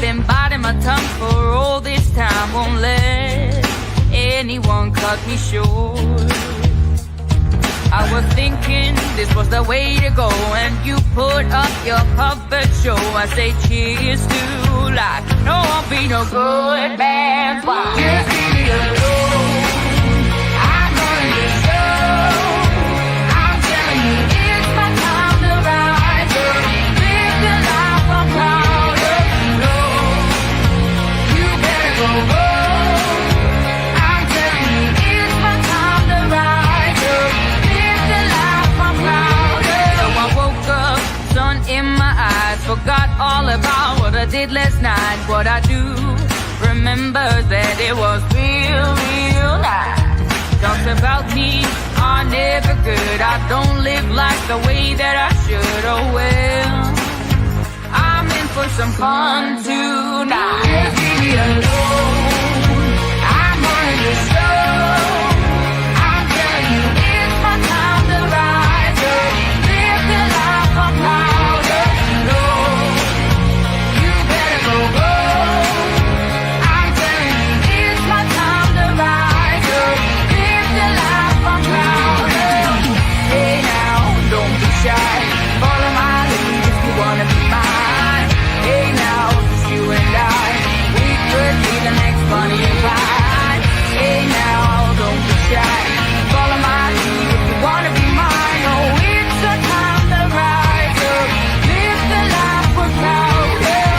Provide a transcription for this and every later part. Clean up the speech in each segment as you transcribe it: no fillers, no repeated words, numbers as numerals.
been biting my tongue for all this time. Won't let anyone cut me short. I was thinking this was the way to go, and you put up your puppet show. I say cheers to life. No, I'll be no good man. Just leave me alone. I'm running the show. I'm telling you, it's my time to rise up. Live the life I'm proud of. No, you better go home. I'm telling you, it's my time to rise up. Live the life I'm proud of. So I woke up, sun in my eyes, forgot all about what I did last night. What I do remember that it was real nice. Talks about me are never good. I don't live life the way that I should. Oh well, I'm in for some fun tonight. Just leave me alone. I'm running the show. I'm telling you, it's my time to rise up. Live the life I'm proud of. No, you better go home. I'm telling you, it's my time to rise up. Live the life I'm proud of. Hey now, don't be shy. Follow my lead if you wanna be mine. Hey now, just you and I, we could be the next Bonnie and Clyde. Hey now, don't be shy. Follow my lead if you wanna be mine. Oh, it's the time to rise up. Live the life we're proud of.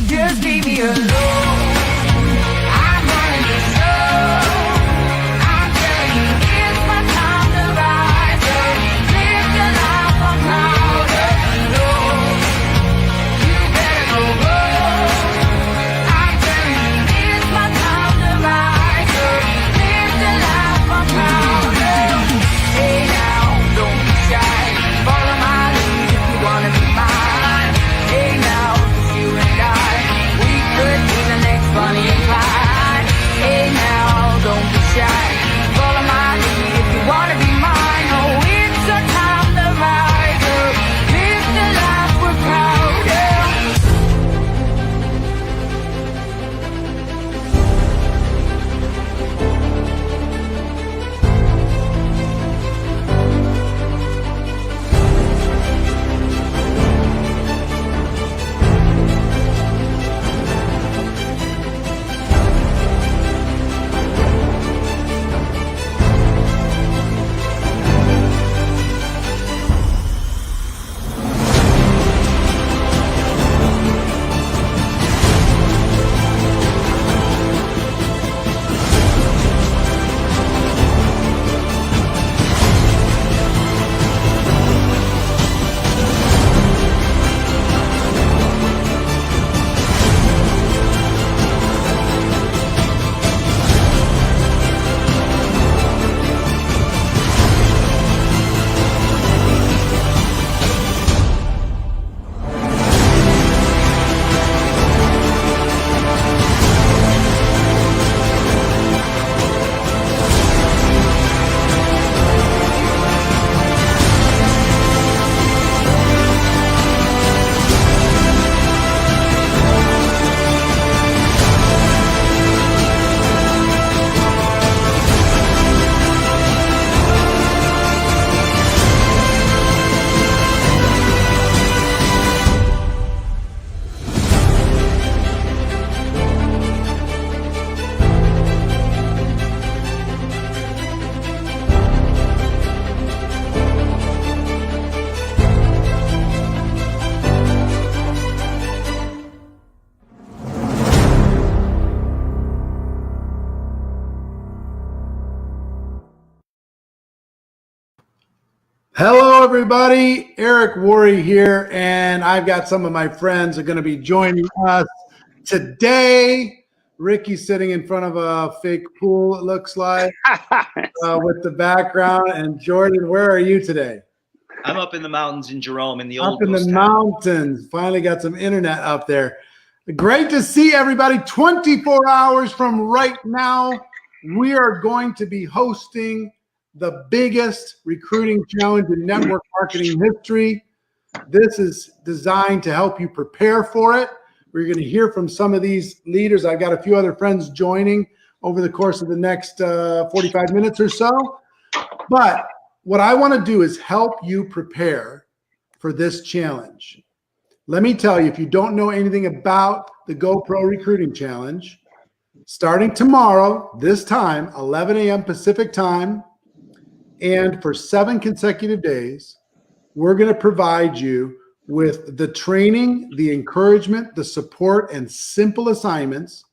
Just leave me alone. I'm running the show. I'm telling you, it's my time to rise up. Live the life I'm proud of. No, you better go home. I'm telling you, it's my time to rise up. Live the life I'm proud of. Hey now, don't be shy. Follow my lead if you wanna be mine. Hey now, just you and I, we could be the next Bonnie and Clyde. Hey now, don't be shy. Follow my lead if you wanna be mine. Oh, it's the time to rise up. Live the life we're proud of. Hello, everybody. Eric Worre here, and I've got some of my friends are going to be joining us today. Ricky's sitting in front of a fake pool, it looks like, with the background. And Jordan, where are you today? I'm up in the mountains in Jerome in the old Up in the mountains. Finally got some internet up there. Great to see everybody. 24 hours from right now, we are going to be hosting the biggest recruiting challenge in network marketing history. This is designed to help you prepare for it. We're going to hear from some of these leaders. I've got a few other friends joining over the course of the next 45 minutes or so. But what I want to do is help you prepare for this challenge. Let me tell you, if you don't know anything about the GoPro Recruiting Challenge, starting tomorrow, this time, 11 a.m. Pacific time, and for 7 consecutive days, we're going to provide you with the training, the encouragement, the support, and simple assignments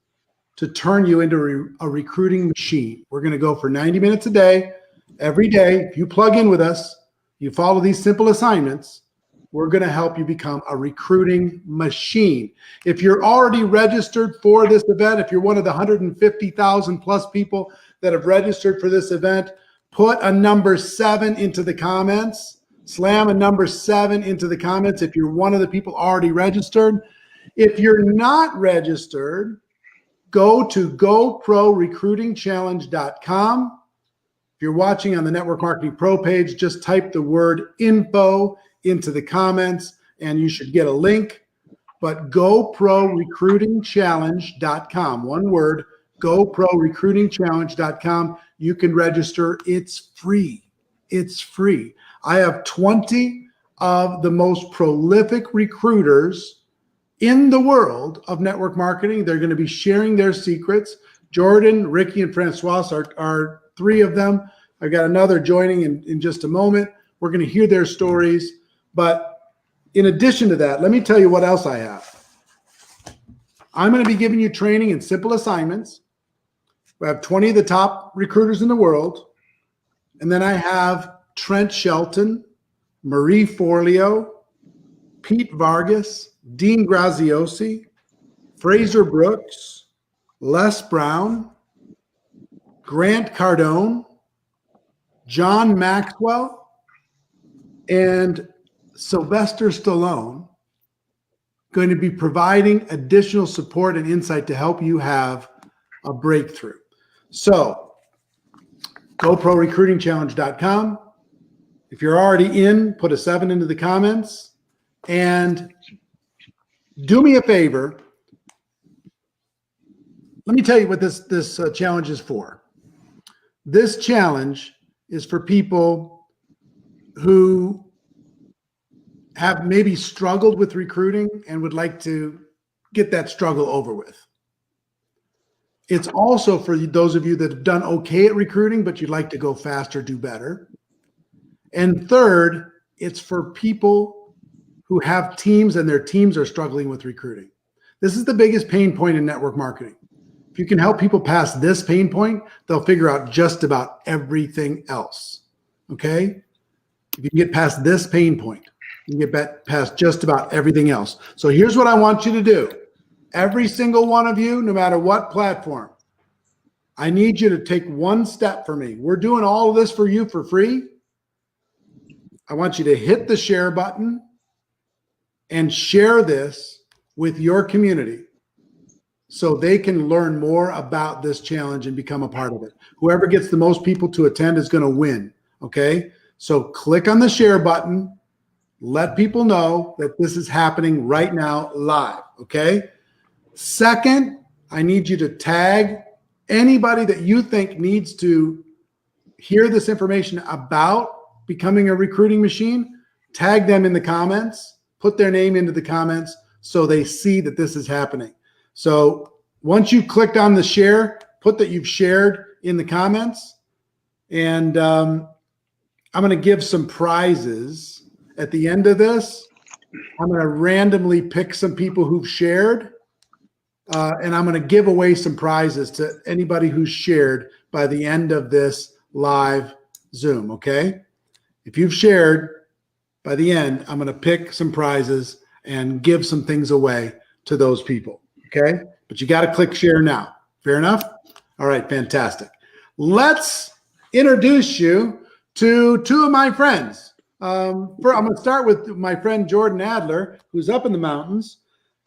to turn you into a recruiting machine. We're going to go for 90 minutes a day, every day. If you plug in with us, you follow these simple assignments, we're going to help you become a recruiting machine. If you're already registered for this event, if you're one of the 150,000 plus people that have registered for this event, put a number 7 into the comments. Slam a number 7 into the comments if you're one of the people already registered. If you're not registered, go to GoProRecruitingChallenge.com. If you're watching on the Network Marketing Pro page, just type the word info into the comments and you should get a link. But GoProRecruitingChallenge.com, one word, GoProRecruitingChallenge.com. You can register. It's free. It's free. I have 20 of the most prolific recruiters in the world of network marketing. They're going to be sharing their secrets. Jordan, Ricky, and Francoise are 3 of them. I've got another joining in just a moment. We're going to hear their stories. But in addition to that, let me tell you what else I have. I'm going to be giving you training and simple assignments. We have 20 of the top recruiters in the world. And then I have Trent Shelton, Marie Forleo, Pete Vargas, Dean Graziosi, Fraser Brooks, Les Brown, Grant Cardone, John Maxwell, and Sylvester Stallone going to be providing additional support and insight to help you have a breakthrough. So, GoProRecruitingChallenge.com. If you're already in, put a 7 into the comments. And do me a favor. Let me tell you what this challenge is for. This challenge is for people who have maybe struggled with recruiting and would like to get that struggle over with. It's also for those of you that have done okay at recruiting, but you'd like to go faster, do better. And third, it's for people who have teams and their teams are struggling with recruiting. This is the biggest pain point in network marketing. If you can help people pass this pain point, they'll figure out just about everything else. Okay? If you can get past this pain point, you can get past just about everything else. So here's what I want you to do. Every single one of you, no matter what platform, I need you to take one step for me. We're doing all of this for you for free. I want you to hit the share button and share this with your community so they can learn more about this challenge and become a part of it. Whoever gets the most people to attend is going to win, okay? So click on the share button. Let people know that this is happening right now live, okay? Second, I need you to tag anybody that you think needs to hear this information about becoming a recruiting machine. Tag them in the comments, put their name into the comments so they see that this is happening. So once you clicked on the share, put that you've shared in the comments. And I'm going to give some prizes at the end of this. I'm going to randomly pick some people who've shared. And I'm going to give away some prizes to anybody who's shared by the end of this live Zoom, okay? If you've shared by the end, I'm going to pick some prizes and give some things away to those people, okay? But you got to click share now. Fair enough? All right, fantastic. Let's introduce you to 2 of my friends. I'm going to start with my friend Jordan Adler, who's up in the mountains.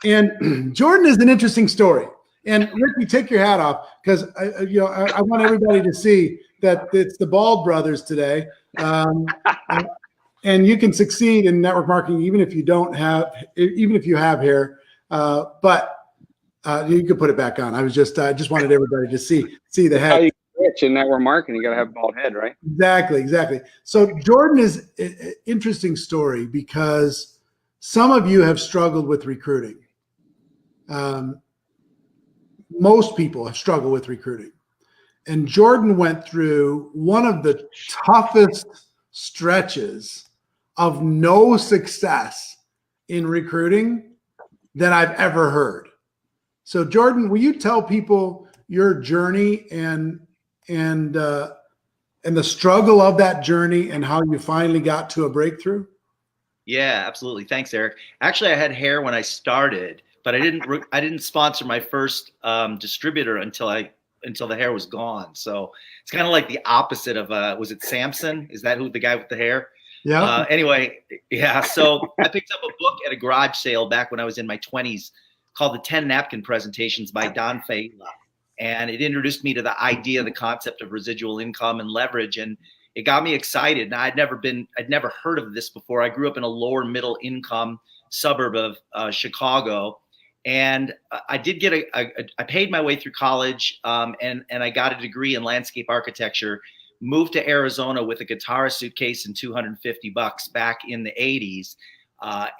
And Jordan is an interesting story. And Ricky, take your hat off, because I want everybody to see that it's the Bald brothers today. And you can succeed in network marketing even if you have hair. But you can put it back on. I just wanted everybody to see the head. How you get rich in network marketing? You got to have a bald head, right? Exactly. So Jordan is an interesting story because some of you have struggled with recruiting. Most people have struggled with recruiting. And Jordan went through one of the toughest stretches of no success in recruiting that I've ever heard. So Jordan, will you tell people your journey and the struggle of that journey and how you finally got to a breakthrough? Yeah, absolutely. Thanks, Eric. Actually, I had hair when I started, but I didn't sponsor my first distributor until the hair was gone. So it's kind of like the opposite of was it Samson? Is that the guy with the hair? Yeah. Anyway, yeah. So I picked up a book at a garage sale back when I was in my 20s called The 10 Napkin Presentations by Don Failla. And it introduced me to the idea, the concept of residual income and leverage. And it got me excited. Now, I'd never heard of this before. I grew up in a lower middle income suburb of Chicago. And I did get I paid my way through college and I got a degree in landscape architecture, moved to Arizona with a guitar suitcase and $250 back in the 80s.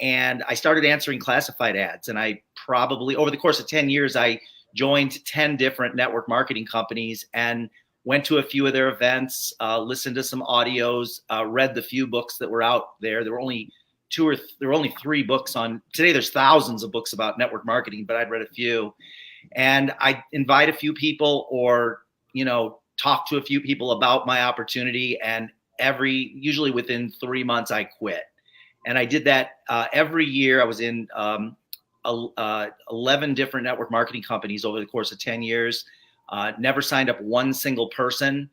And I started answering classified ads. And I probably, over the course of 10 years, I joined 10 different network marketing companies and went to a few of their events, listened to some audios, read the few books that were out there. There were only 3 books on. Today there's thousands of books about network marketing, but I'd read a few. And I invite a few people or, talk to a few people about my opportunity. And usually within 3 months, I quit. And I did that every year. I was in 11 different network marketing companies over the course of 10 years. Never signed up one single person.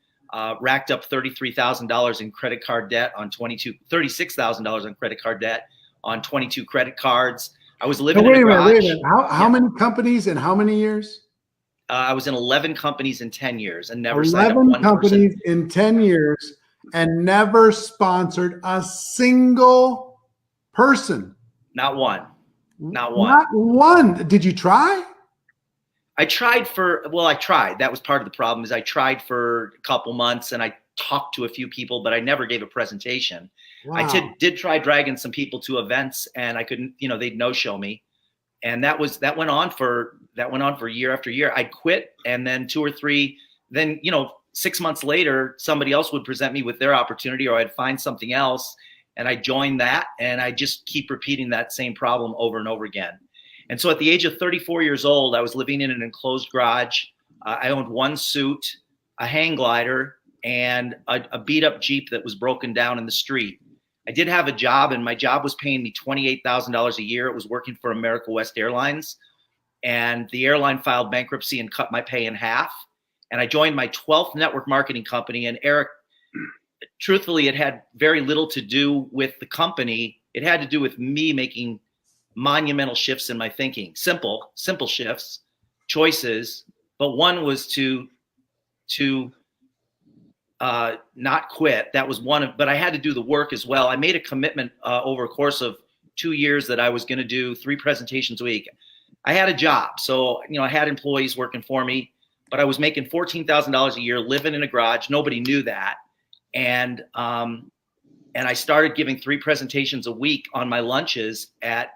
Racked up $33,000 in credit card debt on $36,000 on credit card debt on 22 credit cards. I was living in a garage. Wait a minute. How many companies in how many years? I was in 11 companies in 10 years and never signed up 11 one companies person. in 10 years and never sponsored a single person. Not one. Not one. Did you try? I tried. That was part of the problem. Is I tried for a couple months and I talked to a few people, but I never gave a presentation. Wow. I did try dragging some people to events and I couldn't, they'd no-show me. And that went on for year after year. I'd quit. And then 2 or 3, then, 6 months later, somebody else would present me with their opportunity or I'd find something else and I joined that. And I just keep repeating that same problem over and over again. And so at the age of 34 years old, I was living in an enclosed garage. I owned one suit, a hang glider, and a beat up Jeep that was broken down in the street. I did have a job, and my job was paying me $28,000 a year. It was working for America West Airlines. And the airline filed bankruptcy and cut my pay in half. And I joined my 12th network marketing company. And Eric, truthfully, it had very little to do with the company. It had to do with me making monumental shifts in my thinking, simple shifts, choices. But one was to not quit. That was one but I had to do the work as well. I made a commitment over a course of 2 years that I was going to do 3 presentations a week. I had a job. So, I had employees working for me, but I was making $14,000 a year, living in a garage. Nobody knew that. And I started giving 3 presentations a week on my lunches at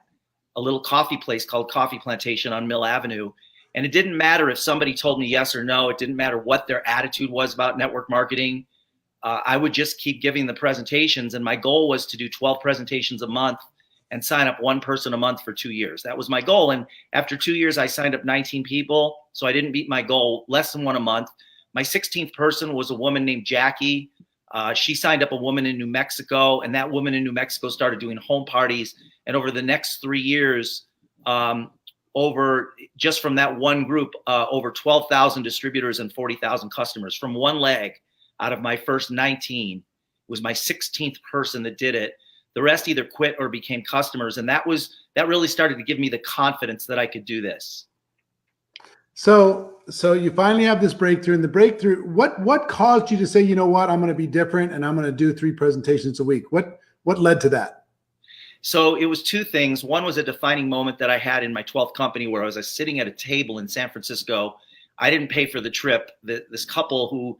a little coffee place called Coffee Plantation on Mill Avenue. And it didn't matter if somebody told me yes or no. It didn't matter what their attitude was about network marketing. I would just keep giving the presentations. And my goal was to do 12 presentations a month and sign up 1 person a month for 2 years. That was my goal. And after 2 years, I signed up 19 people. So I didn't meet my goal, less than 1 a month. My 16th person was a woman named Jackie. She signed up a woman in New Mexico, and that woman in New Mexico started doing home parties. And over the next 3 years, just from that one group, over 12,000 distributors and 40,000 customers from one leg out of my first 19. It was my 16th person that did it. The rest either quit or became customers. And that really started to give me the confidence that I could do this. So you finally have this breakthrough, and the breakthrough, what caused you to say, you know what, I'm going to be different and I'm going to do 3 presentations a week? What led to that? So it was 2 things. One was a defining moment that I had in my 12th company where I was sitting at a table in San Francisco. I didn't pay for the trip. This couple who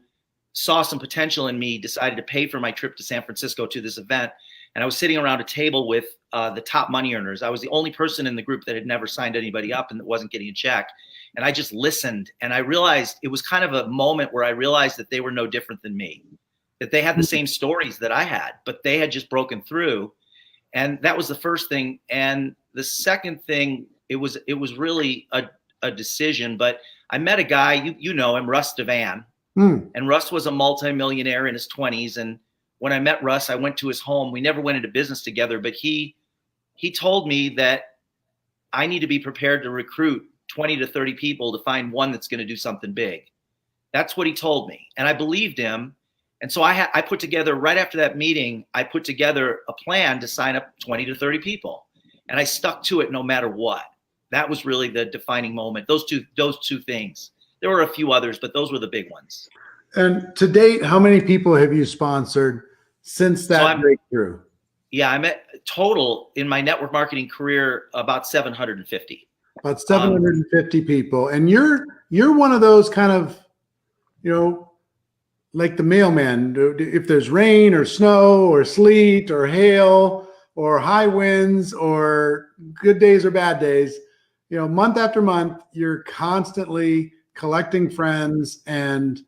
saw some potential in me decided to pay for my trip to San Francisco to this event. And I was sitting around a table with the top money earners. I was the only person in the group that had never signed anybody up and that wasn't getting a check. And I just listened. And I realized it was kind of a moment where I realized that they were no different than me, that they had the same stories that I had, but they had just broken through. And that was the first thing. And the second thing, it was really a decision. But I met a guy, you know him, Russ Devan. And Russ was a multimillionaire in his 20s. And when I met Russ, I went to his home. We never went into business together, but he told me that I need to be prepared to recruit 20 to 30 people to find one that's going to do something big. That's what he told me. And I believed him. And so I put together, right after that meeting, I put together a plan to sign up 20 to 30 people. And I stuck to it no matter what. That was really the defining moment. Those two things. There were a few others, but those were the big ones. And to date, how many people have you sponsored since that breakthrough? Yeah, I'm at total in my network marketing career about 750. About 750 people. And you're one of those kind of, you know, like the mailman. If there's rain or snow or sleet or hail or high winds or good days or bad days, you know, month after month, you're constantly collecting friends and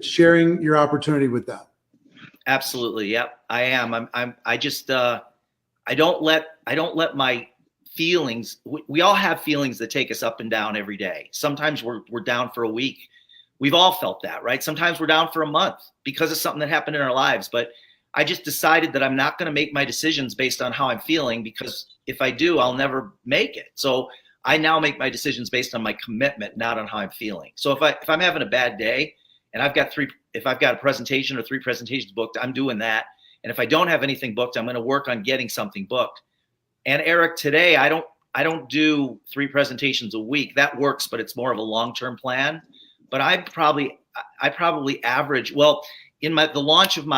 sharing your opportunity with them. Absolutely. Yep. I am. I just, I don't let my feelings, we all have feelings that take us up and down every day. Sometimes we're down for a week. We've all felt that, right? Sometimes we're down for a month because of something that happened in our lives. But I just decided that I'm not going to make my decisions based on how I'm feeling, because if I do, I'll never make it. So I now make my decisions based on my commitment, not on how I'm feeling. So if I'm having a bad day and if I've got a presentation or 3 presentations booked, I'm doing that. And if I don't have anything booked, I'm going to work on getting something booked. And Eric, today I don't do 3 presentations a week. That works, but it's more of a long-term plan. But I probably average, well, in the launch of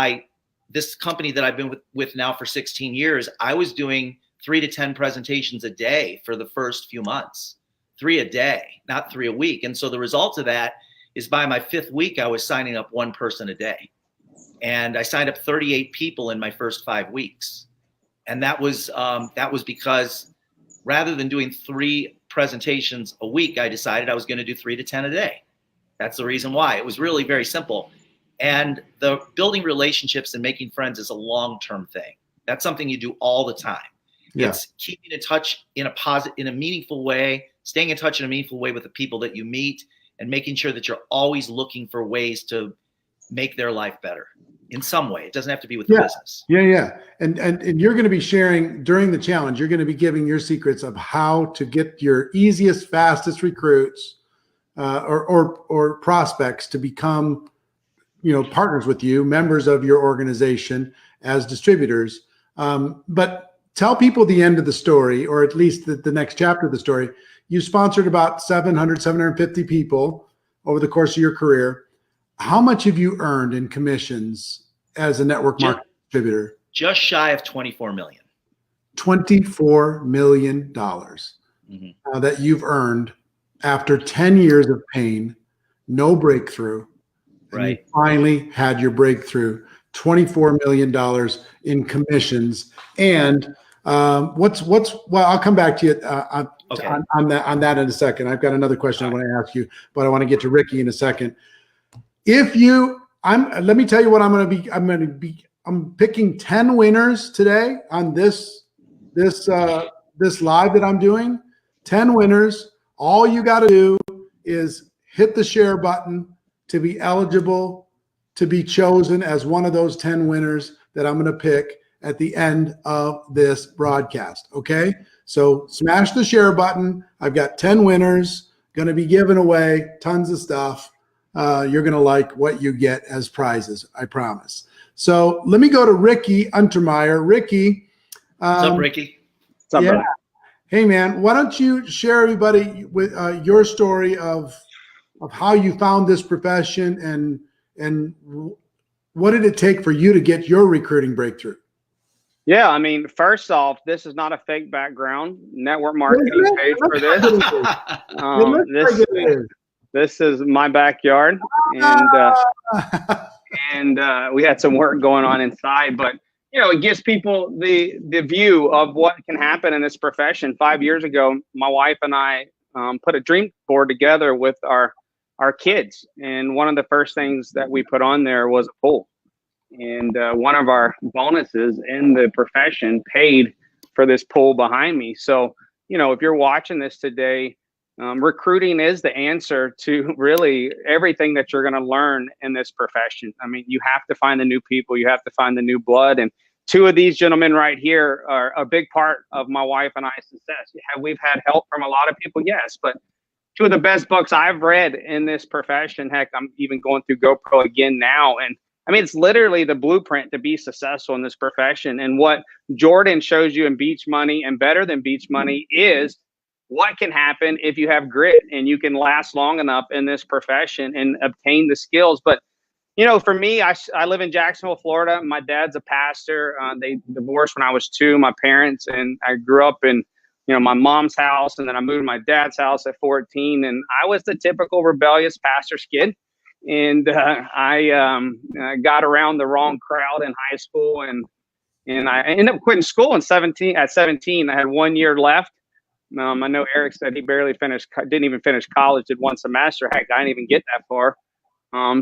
this company that I've been with now for 16 years, I was doing 3 to 10 presentations a day for the first few months, 3 a day, not 3 a week. And so the result of that is by my 5th week, I was signing up 1 person a day. And I signed up 38 people in my first 5 weeks. And that was because rather than doing 3 presentations a week, I decided I was going to do 3 to 10 a day. That's the reason why. It was really very simple. And the building relationships and making friends is a long-term thing. That's something you do all the time. Yeah. It's keeping in touch in a meaningful way, staying in touch in a meaningful way with the people that you meet, and making sure that you're always looking for ways to make their life better in some way. It doesn't have to be with the business. Yeah. And you're going to be sharing during the challenge, you're going to be giving your secrets of how to get your easiest, fastest recruits or prospects to become, partners with you, members of your organization as distributors. But tell people the end of the story, or at least the next chapter of the story. You sponsored about 750 people over the course of your career. How much have you earned in commissions as a network marketing distributor? Just shy of 24 million. $24 million that you've earned after 10 years of pain, no breakthrough. Right. You finally had your breakthrough. $24 million in commissions. And well, I'll come back to you on that in a second. I've got another question I want to ask you, but I want to get to Ricky in a second. Let me tell you what I'm going to be. I'm picking 10 winners today on this live that I'm doing. 10 winners. All you got to do is hit the share button to be eligible to be chosen as one of those 10 winners that I'm going to pick at the end of this broadcast. Okay. So smash the share button. I've got 10 winners going to be giving away tons of stuff. You're going to like what you get as prizes. I promise. So let me go to Ricky Untermeyer. Ricky, What's up, Ricky? What's up, Yeah. brother? Hey, man, why don't you share everybody with your story of how you found this profession and what did it take for you to get your recruiting breakthrough? Yeah, I mean, first off, this is not a fake background network marketing page for this. This is my backyard, and we had some work going on inside, but it gives people the view of what can happen in this profession. 5 years ago, my wife and I put a dream board together with our kids, and one of the first things that we put on there was a pool. And one of our bonuses in the profession paid for this pool behind me. So, if you're watching this today, recruiting is the answer to really everything that you're going to learn in this profession. I mean, you have to find the new people, you have to find the new blood. And two of these gentlemen right here are a big part of my wife and I's success. We've had help from a lot of people, yes, but two of the best books I've read in this profession. Heck, I'm even going through GoPro again now. And I mean, it's literally the blueprint to be successful in this profession. And what Jordan shows you in Beach Money and Better Than Beach Money is what can happen if you have grit and you can last long enough in this profession and obtain the skills. But, for me, I live in Jacksonville, Florida. My dad's a pastor. They divorced when I was 2, my parents, and I grew up in, my mom's house. And then I moved to my dad's house at 14. And I was the typical rebellious pastor's kid. And I got around the wrong crowd in high school, and I ended up quitting school at 17. I had 1 year left. I know Eric said he didn't even finish college, did one semester. Heck, I didn't even get that far.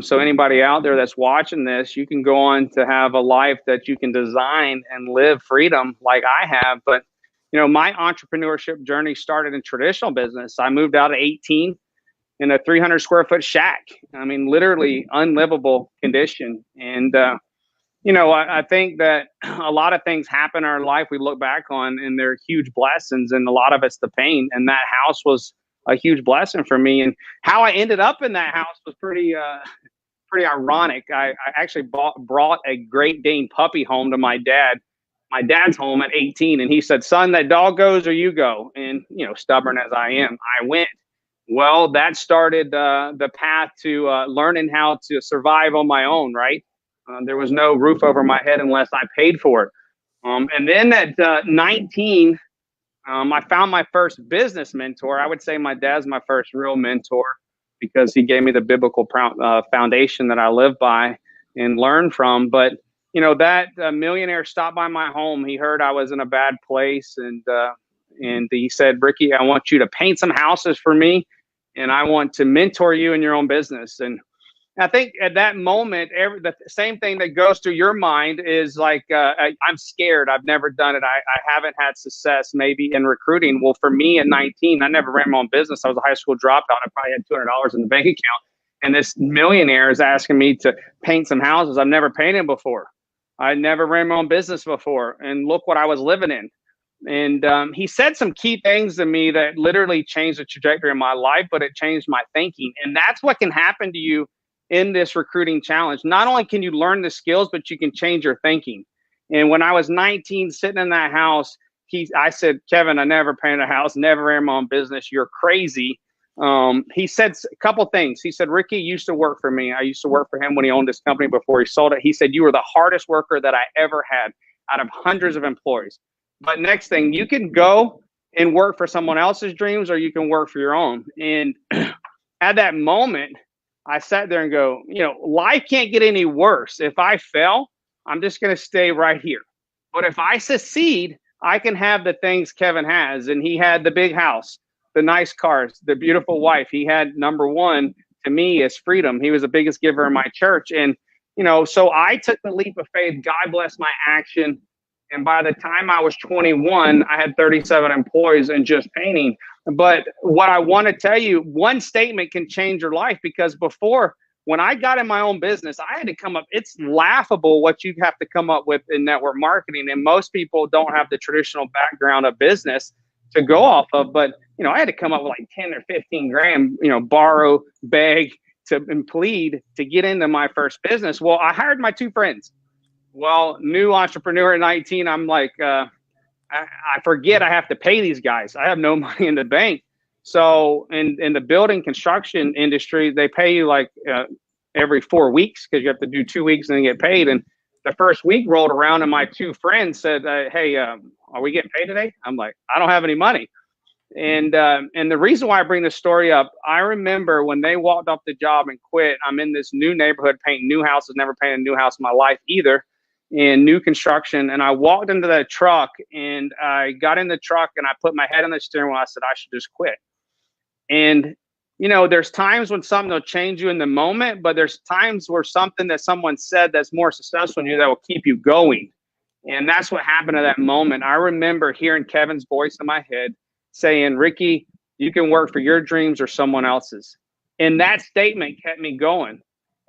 So anybody out there that's watching this, you can go on to have a life that you can design and live freedom like I have. But, my entrepreneurship journey started in traditional business. I moved out at 18. In a 300 square foot shack. I mean, literally unlivable condition. And, I think that a lot of things happen in our life we look back on and they're huge blessings, and a lot of it's the pain. And that house was a huge blessing for me. And how I ended up in that house was pretty ironic. I actually brought a Great Dane puppy home to my dad's home at 18. And he said, "Son, that dog goes or you go." And, stubborn as I am, I went. Well, that started the path to learning how to survive on my own, right? There was no roof over my head unless I paid for it. And then at 19, I found my first business mentor. I would say my dad's my first real mentor because he gave me the biblical foundation that I live by and learn from. But, that millionaire stopped by my home. He heard I was in a bad place, and he said, "Ricky, I want you to paint some houses for me, and I want to mentor you in your own business." And I think at that moment, the same thing that goes through your mind is like, I'm scared. I've never done it. I haven't had success maybe in recruiting. Well, for me at 19, I never ran my own business. I was a high school dropout. I probably had $200 in the bank account. And this millionaire is asking me to paint some houses. I've never painted before. I never ran my own business before. And look what I was living in. And he said some key things to me that literally changed the trajectory of my life, but it changed my thinking. And that's what can happen to you in this recruiting challenge. Not only can you learn the skills, but you can change your thinking. And when I was 19, sitting in that house, I said, "Kevin, I never painted a house, never ran my own business. You're crazy." He said a couple things. He said, "Ricky used to work for me. I used to work for him when he owned this company before he sold it." He said, "You were the hardest worker that I ever had out of hundreds of employees. But next thing, you can go and work for someone else's dreams, or you can work for your own." And at that moment, I sat there and go, life can't get any worse. If I fail, I'm just going to stay right here. But if I succeed, I can have the things Kevin has. And he had the big house, the nice cars, the beautiful wife. He had number one to me is freedom. He was the biggest giver in my church. And, so I took the leap of faith. God bless my action. And by the time I was 21, I had 37 employees and just painting. But what I want to tell you, one statement can change your life, because before, when I got in my own business, I had to come up. It's laughable what you have to come up with in network marketing. And most people don't have the traditional background of business to go off of. But, I had to come up with like 10 or 15 grand, borrow, beg and plead to get into my first business. Well, I hired my 2 friends. Well, new entrepreneur at 19, I'm like, I forget I have to pay these guys. I have no money in the bank. So in the building construction industry, they pay you like every 4 weeks because you have to do 2 weeks and then get paid. And the first week rolled around and my two friends said, hey, are we getting paid today? I'm like, I don't have any money. And the reason why I bring this story up, I remember when they walked off the job and quit, I'm in this new neighborhood painting new houses, never painted a new house in my life either, in new construction. And I walked into that truck and I got in the truck and I put my head on the steering wheel. I said, I should just quit. And, you know, there's times when something will change you in the moment, but there's times where something that someone said that's more successful than you that will keep you going. And that's what happened at that moment. I remember hearing Kevin's voice in my head saying, Ricky, you can work for your dreams or someone else's. And that statement kept me going.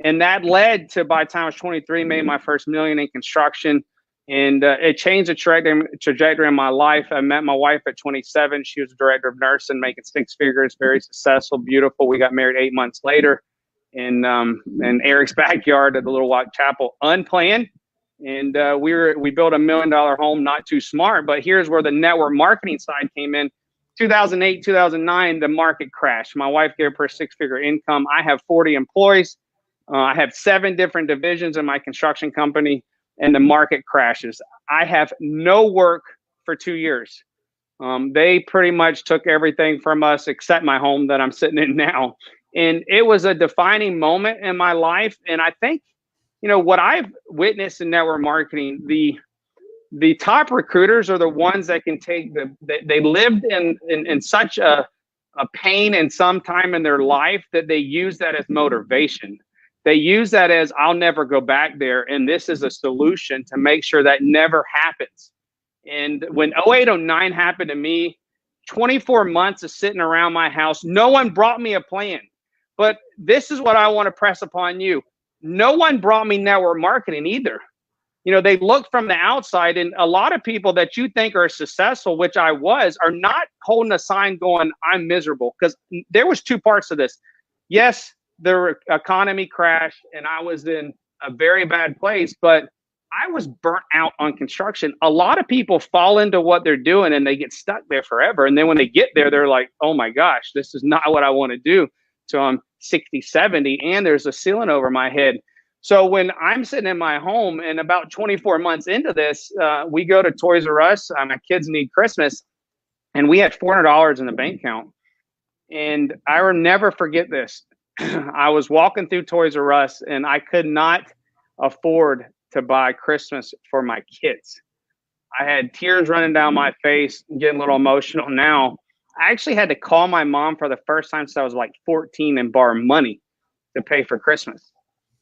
And that led to, by the time I was 23, made my first $1 million in construction. And it changed the trajectory in my life. I met my wife at 27. She was a director of nursing, making 6 figures, very successful, beautiful. We got married 8 months later in Eric's backyard at the Little White Chapel, unplanned. And we built $1 million home, not too smart. But here's where the network marketing side came in. 2008, 2009, the market crashed. My wife gave her 6-figure income. I have 40 employees. I have 7 different divisions in my construction company, and the market crashes. I have no work for 2 years. They pretty much took everything from us except my home that I'm sitting in now. And it was a defining moment in my life. And I think, you know, what I've witnessed in network marketing, the top recruiters are the ones that can take they lived in such a pain in some time in their life that they use that as motivation. They use that as, I'll never go back there. And this is a solution to make sure that never happens. And when 08, 09 happened to me, 24 months of sitting around my house, no one brought me a plan. But this is what I want to press upon you. No one brought me network marketing either. You know, they look from the outside, and a lot of people that you think are successful, which I was, are not holding a sign going, I'm miserable. Because there was 2 parts of this. Yes, the economy crashed and I was in a very bad place, but I was burnt out on construction. A lot of people fall into what they're doing and they get stuck there forever. And then when they get there, they're like, oh my gosh, this is not what I want to do. So I'm 60, 70, and there's a ceiling over my head. So when I'm sitting in my home and about 24 months into this, we go to Toys R Us. My kids need Christmas, and we had $400 in the bank account. And I will never forget this. I was walking through Toys R Us, and I could not afford to buy Christmas for my kids. I had tears running down my face, getting a little emotional now. I actually had to call my mom for the first time since I was like 14 and borrow money to pay for Christmas.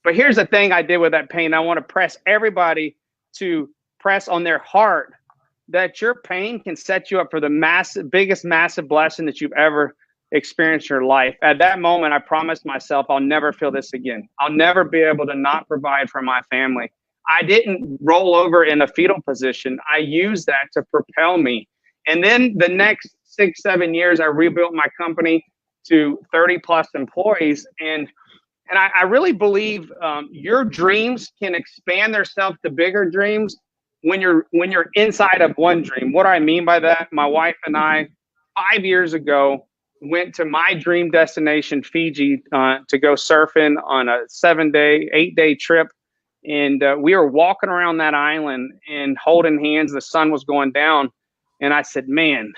But here's the thing I did with that pain. I want to press everybody to press on their heart that your pain can set you up for the biggest massive blessing that you've ever experienced in your life. At that moment, I promised myself I'll never feel this again. I'll never be able to not provide for my family. I didn't roll over in a fetal position. I used that to propel me. And then the next 6, 7 years, I rebuilt my company to 30 plus employees. And I really believe your dreams can expand themselves to bigger dreams when you're inside of one dream. What do I mean by that? My wife and I, 5 years ago, went to my dream destination, Fiji, to go surfing on a 7-day, 8-day trip. And we were walking around that island and holding hands. The sun was going down. And I said, man,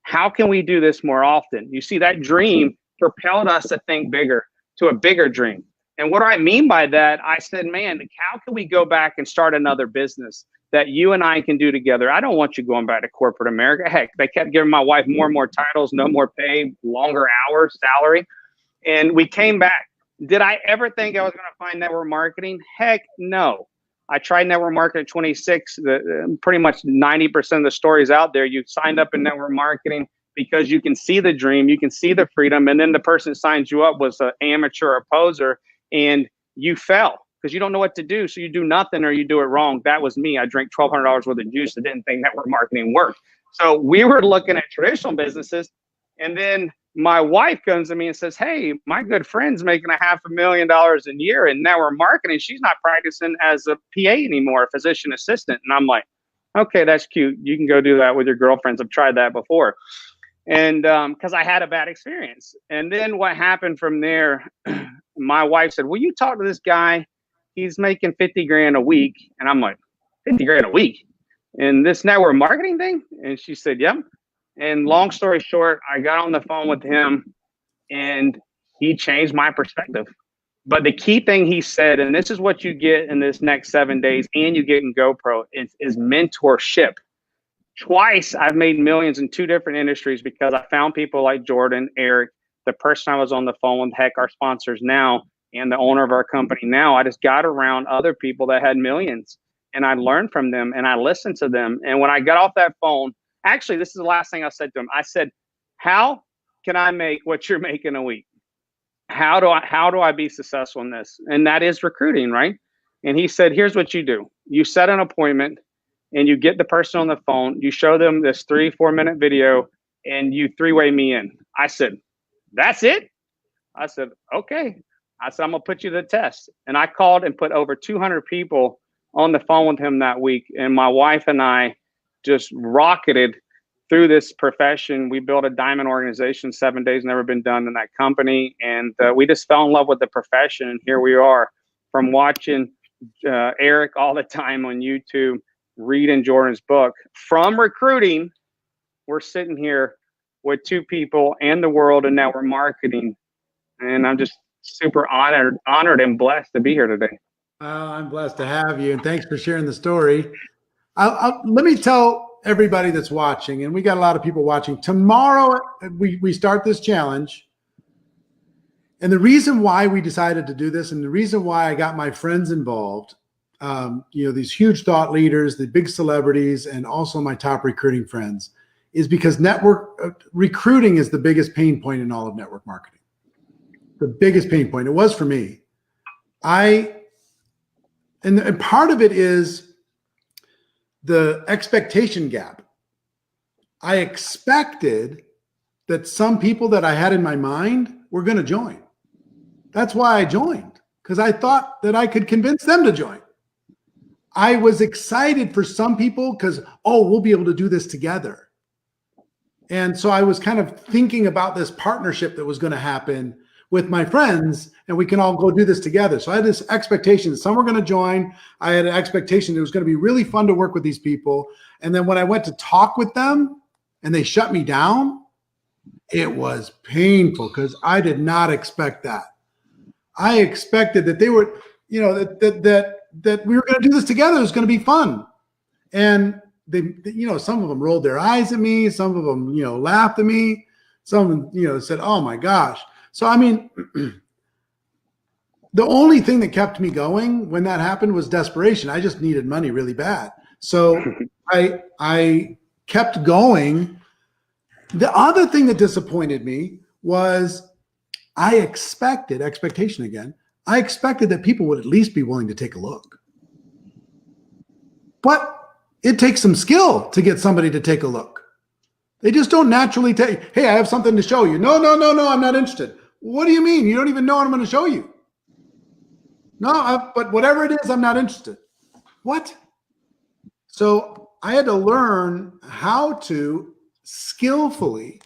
how can we do this more often? You see, that dream propelled us to think bigger, to a bigger dream. And what do I mean by that? I said, man, how can we go back and start another business that you and I can do together? I don't want you going back to corporate America. Heck, they kept giving my wife more and more titles, no more pay, longer hours, salary. And we came back. Did I ever think I was going to find network marketing? Heck, no. I tried network marketing at 26. Pretty much 90% of the stories out there, you signed up in network marketing because you can see the dream, you can see the freedom, and then the person who signs you up was an amateur or poser, and you fell because you don't know what to do. So you do nothing or you do it wrong. That was me. I drank $1,200 worth of juice. I didn't think network marketing worked. So we were looking at traditional businesses, and then my wife comes to me and says, hey, my good friend's making $500,000 a year in network marketing. She's not practicing as a PA anymore, a physician assistant. And I'm like, Okay, that's cute. You can go do that with your girlfriends. I've tried that before. And because I had a bad experience. And then what happened from there, my wife said, will you talk to this guy? He's making 50 grand a week. And I'm like, 50 grand a week? And this network marketing thing? And she said, yep. And long story short, I got on the phone with him and he changed my perspective. But the key thing he said, and this is what you get in this next 7 days and you get in GoPro, is mentorship. Twice I've made millions in 2 different industries because I found people like Jordan, Eric, the person I was on the phone with, heck, our sponsors now, and the owner of our company now. I just got around other people that had millions and I learned from them and I listened to them. And when I got off that phone, actually, this is the last thing I said to him. I said, how can I make what you're making a week? How do I be successful in this? And that is recruiting, right? And he said, here's what you do. You set an appointment and you get the person on the phone, you show them this 3-4 minute video and you 3-way me in. I said, that's it? I said, okay. I said, I'm gonna put you to the test. And I called and put over 200 people on the phone with him that week. And my wife and I just rocketed through this profession. We built a diamond organization, 7 days, never been done in that company. And we just fell in love with the profession. And here we are, from watching Eric all the time on YouTube, reading Jordan's book. From recruiting, we're sitting here with 2 people and the world in network marketing. And I'm just super honored and blessed to be here today. I'm blessed to have you. And thanks for sharing the story. Let me tell everybody that's watching, and we got a lot of people watching. Tomorrow, we start this challenge. And the reason why we decided to do this, and the reason why I got my friends involved, these huge thought leaders, the big celebrities, and also my top recruiting friends, is because recruiting is the biggest pain point in all of network marketing. The biggest pain point. It was for me. And part of it is the expectation gap. I expected that some people that I had in my mind were going to join. That's why I joined, because I thought that I could convince them to join. I was excited for some people because, we'll be able to do this together. And so I was kind of thinking about this partnership that was going to happen with my friends, and we can all go do this together. So I had this expectation that some were going to join. I had an expectation that it was going to be really fun to work with these people. And then when I went to talk with them and they shut me down, it was painful because I did not expect that. I expected that they were, that we were going to do this together. It was going to be fun. And they, some of them rolled their eyes at me. Some of them, laughed at me. Some of them, said, oh my gosh. So, I mean, the only thing that kept me going when that happened was desperation. I just needed money really bad. So I kept going. The other thing that disappointed me was I expected that people would at least be willing to take a look. But it takes some skill to get somebody to take a look. They just don't naturally take, hey, I have something to show you. No, I'm not interested. What do you mean? You don't even know what I'm going to show you. No, but whatever it is, I'm not interested. What? So I had to learn how to skillfully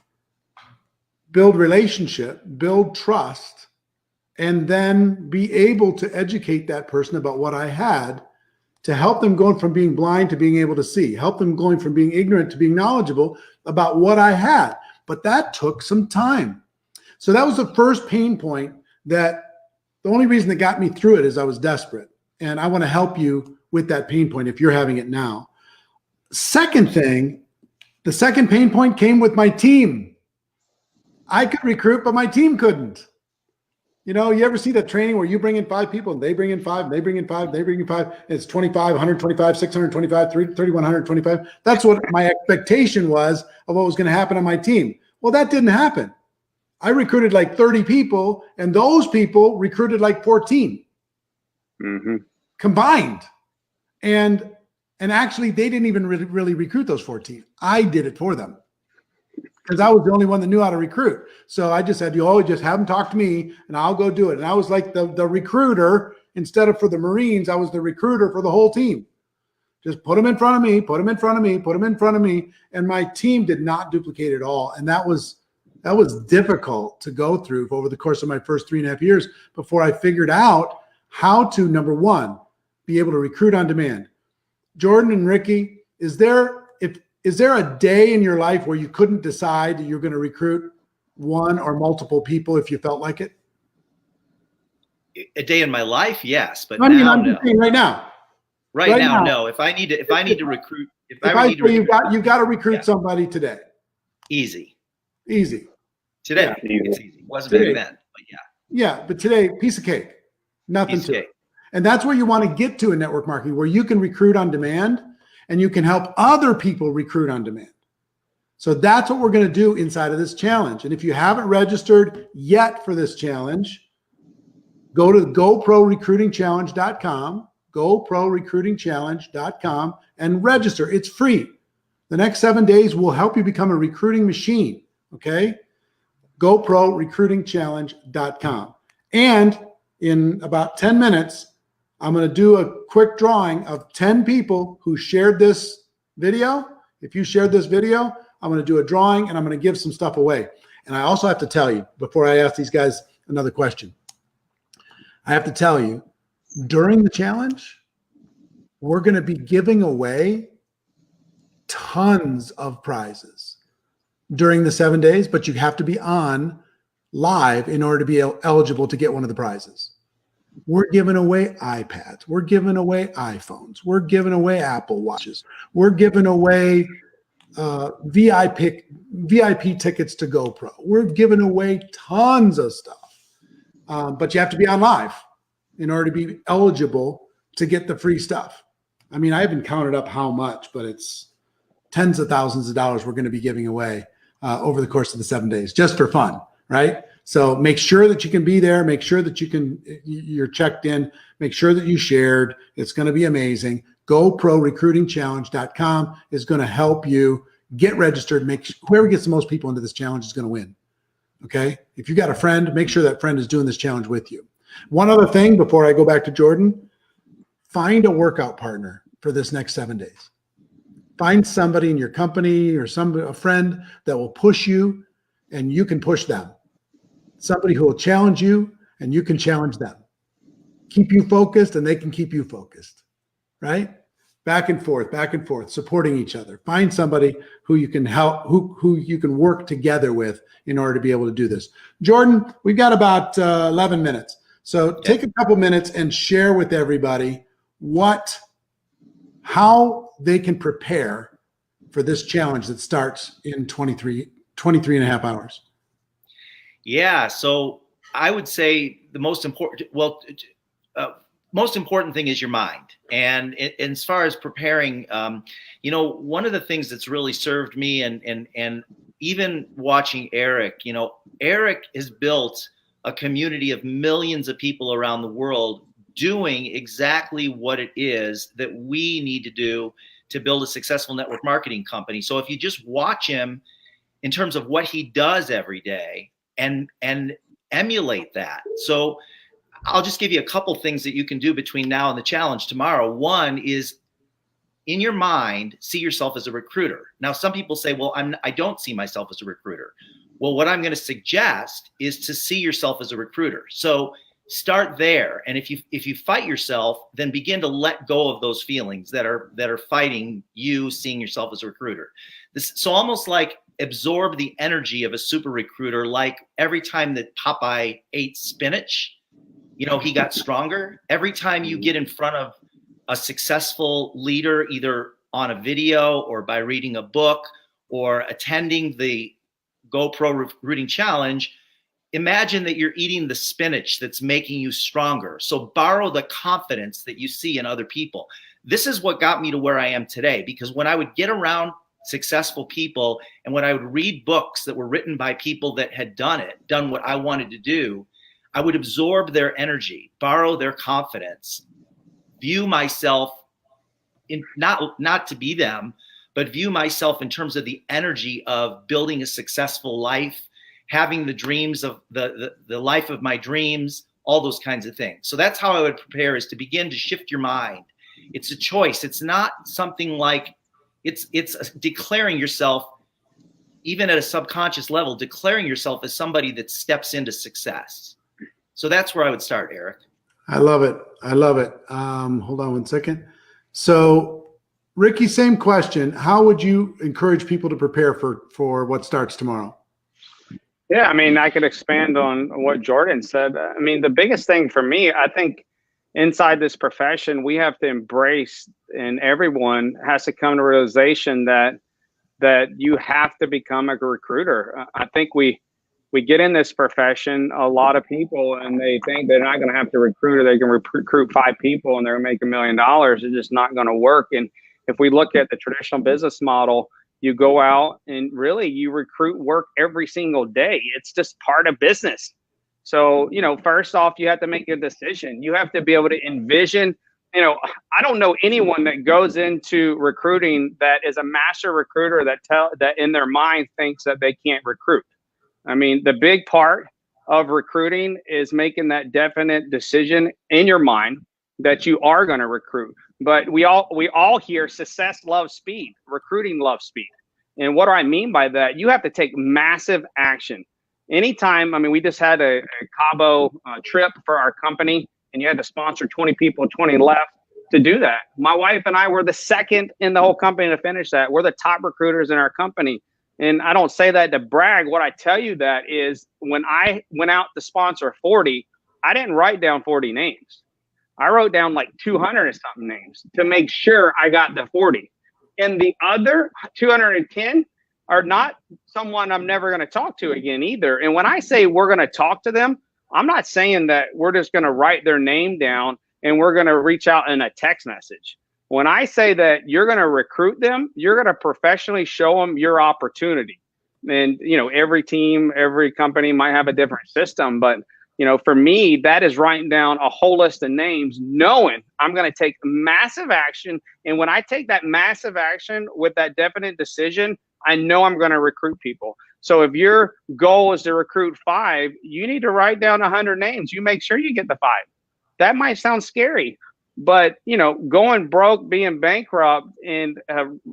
build relationship, build trust, and then be able to educate that person about what I had to help them going from being blind to being able to see, help them going from being ignorant to being knowledgeable about what I had. But that took some time. So that was the first pain point, that the only reason that got me through it is I was desperate. And I want to help you with that pain point if you're having it now. Second thing, the second pain point came with my team. I could recruit, but my team couldn't. You ever see that training where you bring in 5 people and they bring in 5, and they bring in 5, and they bring in 5. It's 25, 125, 625, 3,125. That's what my expectation was of what was going to happen on my team. Well, that didn't happen. I recruited like 30 people, and those people recruited like 14 combined. And actually, they didn't even really recruit those 14. I did it for them because I was the only one that knew how to recruit. So I just said, you always just have them talk to me, and I'll go do it. And I was like the recruiter. Instead of for the Marines, I was the recruiter for the whole team. Just put them in front of me, put them in front of me, put them in front of me. And my team did not duplicate at all. And that was difficult to go through over the course of my first 3.5 years before I figured out how to, number one, be able to recruit on demand. Jordan and Ricky, is there a day in your life where you couldn't decide that you're going to recruit one or multiple people if you felt like it? A day in my life, yes, but I'm now, just saying right now. Right now, no. If I need to recruit, you've got to recruit somebody today. Easy. Yeah, Today, it's easy. It wasn't back then, but yeah. Yeah, but today, piece of cake. Nothing to it. And that's where you want to get to in network marketing, where you can recruit on demand and you can help other people recruit on demand. So that's what we're going to do inside of this challenge. And if you haven't registered yet for this challenge, go to GoProRecruitingChallenge.com, GoProRecruitingChallenge.com, and register. It's free. The next 7 days will help you become a recruiting machine. Okay? GoProRecruitingChallenge.com. And in about 10 minutes, I'm going to do a quick drawing of 10 people who shared this video. If you shared this video, I'm going to do a drawing and I'm going to give some stuff away. And I also have to tell you, before I ask these guys another question, I have to tell you, during the challenge, we're going to be giving away tons of prizes during the 7 days, but you have to be on live in order to be eligible to get one of the prizes. We're giving away iPads. We're giving away iPhones. We're giving away Apple Watches. We're giving away VIP tickets to GoPro. We're giving away tons of stuff. But you have to be on live in order to be eligible to get the free stuff. I mean, I haven't counted up how much, but it's tens of thousands of dollars we're going to be giving away over the course of the 7 days, just for fun, right? So make sure that you can be there. Make sure that you're checked in. Make sure that you shared. It's going to be amazing. GoProRecruitingChallenge.com is going to help you get registered. Whoever gets the most people into this challenge is going to win. Okay. If you got a friend, make sure that friend is doing this challenge with you. One other thing before I go back to Jordan, find a workout partner for this next 7 days. Find somebody in your company or a friend that will push you and you can push them. Somebody who will challenge you and you can challenge them. Keep you focused and they can keep you focused, right? Back and forth, supporting each other. Find somebody who you can help, who you can work together with in order to be able to do this. Jordan, we've got about 11 minutes. So take a couple minutes and share with everybody how they can prepare for this challenge that starts in 23 and a half hours. Yeah, so I would say the most important thing is your mind. And as far as preparing, one of the things that's really served me and even watching Eric, Eric has built a community of millions of people around the world doing exactly what it is that we need to do to build a successful network marketing company. So if you just watch him in terms of what he does every day and emulate that. So I'll just give you a couple things that you can do between now and the challenge tomorrow. One is, in your mind, see yourself as a recruiter. Now, some people say, well, I don't see myself as a recruiter. Well, what I'm going to suggest is to see yourself as a recruiter. So start there. And if you fight yourself, then begin to let go of those feelings that are fighting you seeing yourself as a recruiter. So almost like absorb the energy of a super recruiter, like every time that Popeye ate spinach, he got stronger. Every time you get in front of a successful leader, either on a video or by reading a book or attending the GoPro Recruiting Challenge, imagine that you're eating the spinach that's making you stronger. So borrow the confidence that you see in other people. This is what got me to where I am today, because when I would get around successful people and when I would read books that were written by people that had done what I wanted to do, I would absorb their energy, borrow their confidence, view myself in not to be them, but view myself in terms of the energy of building a successful life, having the dreams of the life of my dreams, all those kinds of things. So that's how I would prepare, is to begin to shift your mind It's a choice. It's not something like it's declaring yourself, even at a subconscious level, declaring yourself as somebody that steps into success. So that's where I would start, Eric. I love it. I love it. Hold on one second. So, Ricky, same question. How would you encourage people to prepare for what starts tomorrow? Yeah, I mean, I could expand on what Jordan said. I mean, the biggest thing for me, I think inside this profession, we have to embrace, and everyone has to come to realization that you have to become a recruiter. I think we get in this profession, a lot of people, and they think they're not going to have to recruit, or they can recruit 5 people and they're going to make $1 million. It's just not going to work. And if we look at the traditional business model, you go out and really you recruit work every single day. It's just part of business. So, you know, first off, you have to make a decision. You have to be able to envision, you know, I don't know anyone that goes into recruiting that is a master recruiter that in their mind thinks that they can't recruit. I mean, the big part of recruiting is making that definite decision in your mind that you are going to recruit. But we all hear success loves speed, recruiting loves speed. And what do I mean by that? You have to take massive action. Anytime, I mean, we just had a Cabo trip for our company, and you had to sponsor 20 people, 20 left to do that. My wife and I were the second in the whole company to finish that. We're the top recruiters in our company. And I don't say that to brag. What I tell you that is when I went out to sponsor 40, I didn't write down 40 names. I wrote down like 200 and something names to make sure I got the 40. And the other 210 are not someone I'm never going to talk to again either. And when I say we're going to talk to them, I'm not saying that we're just going to write their name down and we're going to reach out in a text message. When I say that you're going to recruit them, you're going to professionally show them your opportunity. And, you know, every team, every company might have a different system, but you know, for me, that is writing down a whole list of names, knowing I'm going to take massive action. And when I take that massive action with that definite decision, I know I'm going to recruit people. So if your goal is to recruit 5, you need to write down 100 names. You make sure you get the 5. That might sound scary, but you know, going broke, being bankrupt, and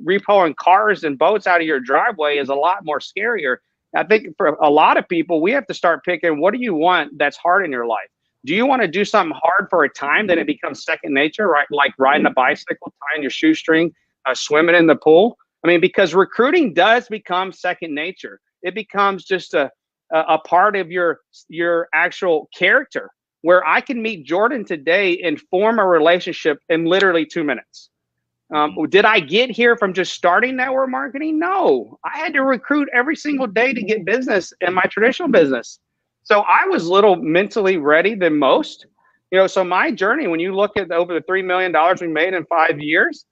repoing cars and boats out of your driveway is a lot more scarier. I think for a lot of people, we have to start picking, what do you want that's hard in your life? Do you want to do something hard for a time, then it becomes second nature, right? Like riding a bicycle, tying your shoestring, swimming in the pool. I mean, because recruiting does become second nature. It becomes just a part of your actual character, where I can meet Jordan today and form a relationship in literally 2 minutes. Did I get here from just starting network marketing? No, I had to recruit every single day to get business in my traditional business. So I was a little mentally ready than most, you know, so my journey, when you look at over the $3 million we made in 5 years,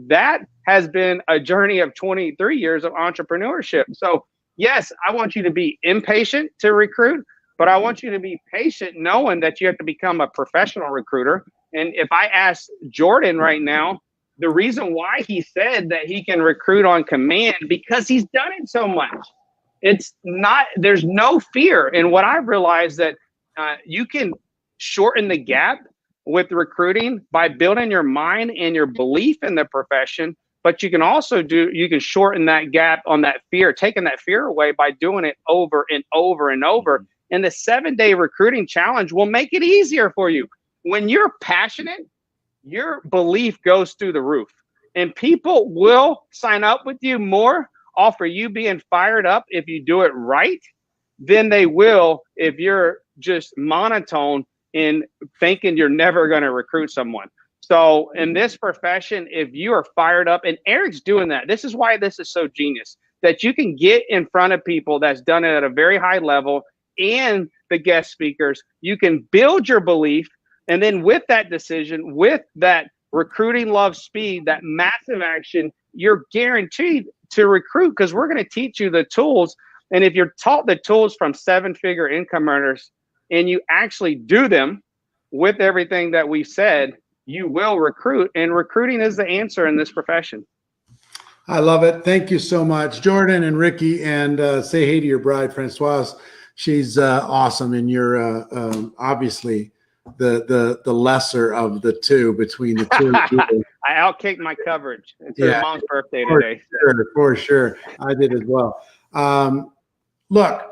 that has been a journey of 23 years of entrepreneurship. So yes, I want you to be impatient to recruit, but I want you to be patient knowing that you have to become a professional recruiter. And if I ask Jordan right now, the reason why he said that he can recruit on command, because he's done it so much. It's not, there's no fear. And what I've realized that you can shorten the gap with recruiting by building your mind and your belief in the profession, but you can also you can shorten that gap on that fear, taking that fear away by doing it over and over and over. And the 7-day recruiting challenge will make it easier for you. When you're passionate, your belief goes through the roof, and people will sign up with you more off of you being fired up if you do it right than they will if you're just monotone in thinking you're never going to recruit someone. So in this profession, if you are fired up, and Eric's doing that, this is why this is so genius, that you can get in front of people that's done it at a very high level and the guest speakers, you can build your belief. And then with that decision, with that recruiting love speed, that massive action, you're guaranteed to recruit, because we're going to teach you the tools. And if you're taught the tools from 7-figure income earners and you actually do them with everything that we said, you will recruit. And recruiting is the answer in this profession. I love it. Thank you so much, Jordan and Ricky. And say hey to your bride, Francoise. She's awesome. And you're obviously the lesser of the two between the two. I outkicked my coverage. It's Yeah. her mom's birthday For today. sure, for sure. I did as well. Look,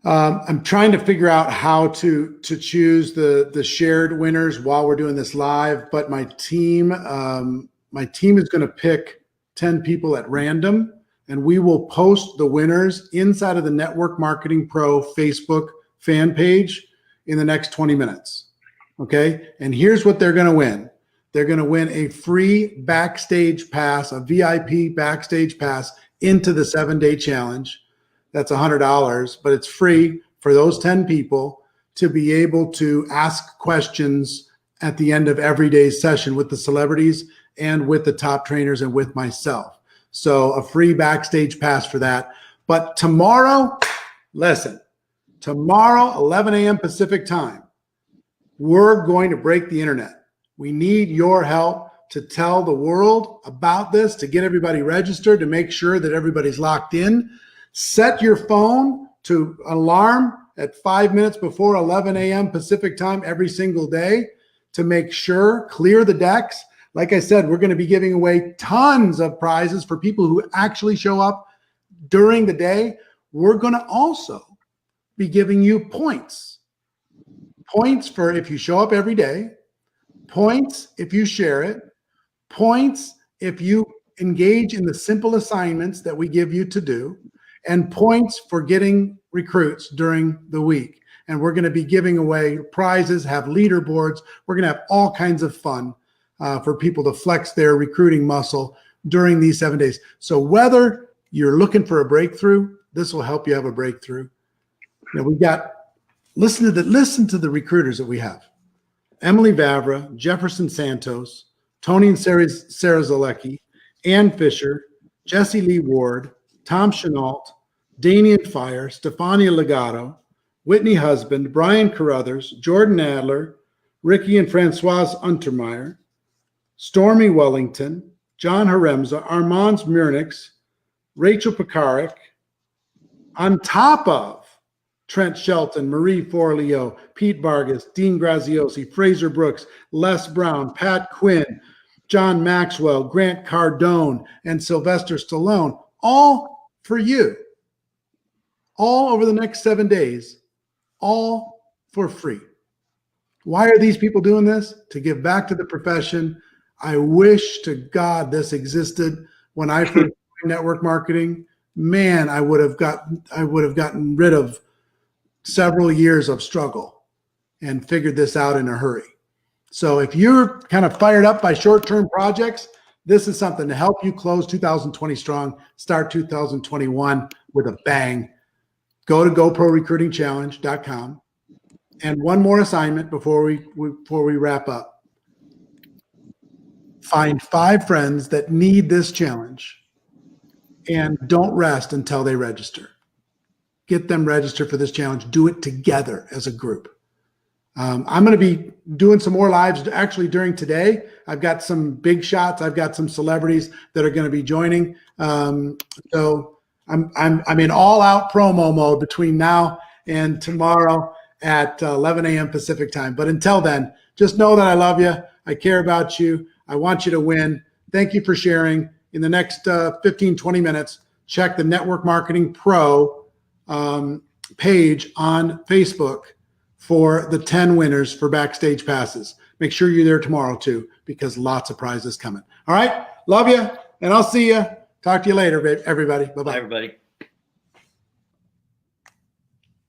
I'm trying to figure out how to choose the shared winners while we're doing this live, but my team is going to pick 10 people at random, and we will post the winners inside of the Network Marketing Pro Facebook fan page in the next 20 minutes. Okay. And here's what they're going to win. They're going to win a free backstage pass, a VIP backstage pass into the 7-day challenge. That's $100, but it's free for those 10 people to be able to ask questions at the end of every day's session with the celebrities and with the top trainers and with myself. So a free backstage pass for that. But tomorrow, listen, tomorrow, 11 a.m. Pacific time, we're going to break the internet. We need your help to tell the world about this, to get everybody registered, to make sure that everybody's locked in. Set your phone to alarm at 5 minutes before 11 a.m. Pacific time every single day to make sure, clear the decks. Like I said, we're going to be giving away tons of prizes for people who actually show up during the day. We're going to also be giving you points. Points for if you show up every day. Points if you share it. Points if you engage in the simple assignments that we give you to do. And points for getting recruits during the week. And we're going to be giving away prizes, have leaderboards. We're going to have all kinds of fun for people to flex their recruiting muscle during these 7 days. So whether you're looking for a breakthrough, this will help you have a breakthrough. You know, we've got, listen to the recruiters that we have. Emily Vavra, Jefferson Santos, Tony and Sarah Zalecki, Ann Fisher, Jesse Lee Ward, Tom Chenault, Danian Fire, Stefania Legato, Whitney Husband, Brian Carruthers, Jordan Adler, Ricky and Francoise Untermeyer, Stormy Wellington, John Haremza, Armand Murnix, Rachel Pekarik, on top of Trent Shelton, Marie Forleo, Pete Vargas, Dean Graziosi, Fraser Brooks, Les Brown, Pat Quinn, John Maxwell, Grant Cardone, and Sylvester Stallone, all for you, all over the next 7 days, all for free. Why are these people doing this? To give back to the profession. I wish to God this existed when I first joined network marketing. Man, I would have gotten rid of several years of struggle and figured this out in a hurry. So if you're kind of fired up by short-term projects, this is something to help you close 2020 strong, start 2021 with a bang. Go to GoProRecruitingChallenge.com. And one more assignment before we wrap up. Find 5 friends that need this challenge and don't rest until they register. Get them registered for this challenge. Do it together as a group. I'm going to be doing some more lives actually during today. I've got some big shots. I've got some celebrities that are going to be joining. So I'm in all out promo mode between now and tomorrow at 11 a.m. Pacific time. But until then, just know that I love you. I care about you. I want you to win. Thank you for sharing. In the next 15, 20 minutes, check the Network Marketing Pro page on Facebook for the 10 winners for backstage passes. Make sure you're there tomorrow too, because lots of prizes coming. All right. Love you. And I'll see you. Talk to you later, everybody. Bye-bye. Bye, everybody.